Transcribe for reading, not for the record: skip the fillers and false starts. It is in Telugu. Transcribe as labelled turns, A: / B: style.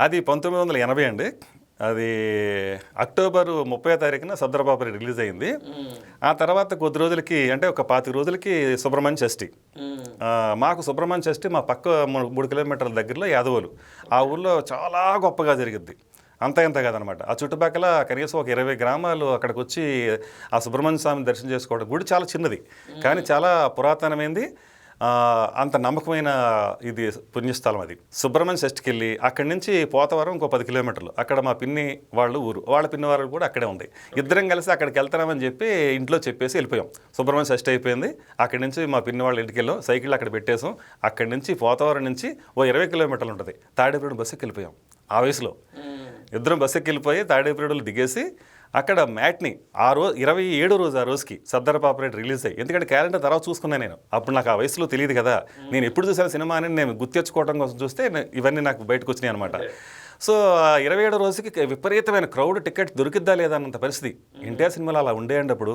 A: అది 1980 అండి. అది అక్టోబర్ 30వ తారీఖున సర్దార్ రిలీజ్ అయింది. ఆ తర్వాత కొద్ది రోజులకి అంటే ఒక 25 రోజులకి సుబ్రహ్మణ్య షష్ఠి. మాకు సుబ్రహ్మణ్య షష్ఠి మా పక్క 3 కిలోమీటర్ల దగ్గరలో యాదవులు. ఆ ఊళ్ళో చాలా గొప్పగా జరిగిద్ది. అంత ఇంత కాదనమాట. ఆ చుట్టుపక్కల కనీసం ఒక 20 గ్రామాలు అక్కడికి వచ్చి ఆ సుబ్రహ్మణ్య స్వామిని దర్శనం చేసుకోవడం. గుడి చాలా చిన్నది కానీ చాలా పురాతనమైంది. అంత నమ్మకమైన ఇది పుణ్యస్థలం అది. సుబ్రహ్మణ్య షష్ఠికి వెళ్ళి అక్కడి నుంచి పోతవరం ఇంకో 10 కిలోమీటర్లు. అక్కడ మా పిన్ని వాళ్ళు ఊరు, వాళ్ళ పిన్ని వాళ్ళు కూడా అక్కడే ఉంది. ఇద్దరం కలిసి అక్కడికి వెళ్తామని చెప్పి ఇంట్లో చెప్పేసి వెళ్ళిపోయాం. సుబ్రహ్మణ్య షష్ఠి అయిపోయింది. అక్కడి నుంచి మా పిన్ని వాళ్ళ ఇంటికి వెళ్ళాం. సైకిల్ అక్కడ పెట్టేసాం. అక్కడి నుంచి పోతవరం నుంచి ఓ 20 కిలోమీటర్లు ఉంటుంది. తాడేపల్లి బస్సుకి వెళ్ళిపోయాం. ఆ వయసులో ఇద్దరం బస్సు ఎక్కి వెళ్ళిపోయి తాడేపల్లిలో దిగేసి అక్కడ మ్యాట్ని ఆ రోజు 27 రోజు ఆ రోజుకి సర్దార్ రిలీజ్ అయ్యి, ఎందుకంటే క్యాలెండర్ తర్వాత చూసుకున్నాను నేను. అప్పుడు నాకు ఆ వయసులో తెలియదు కదా, నేను ఎప్పుడు చూసాను సినిమా అని నేను గుర్తెచ్చుకోవడం కోసం చూస్తే ఇవన్నీ నాకు బయటకు వచ్చినాయి అనమాట. సో 27 రోజుకి విపరీతమైన క్రౌడ్, టికెట్ దొరికిద్దా లేదా అన్నంత పరిస్థితి. ఎన్టీఆర్ సినిమాలో అలా ఉండేయండి అప్పుడు.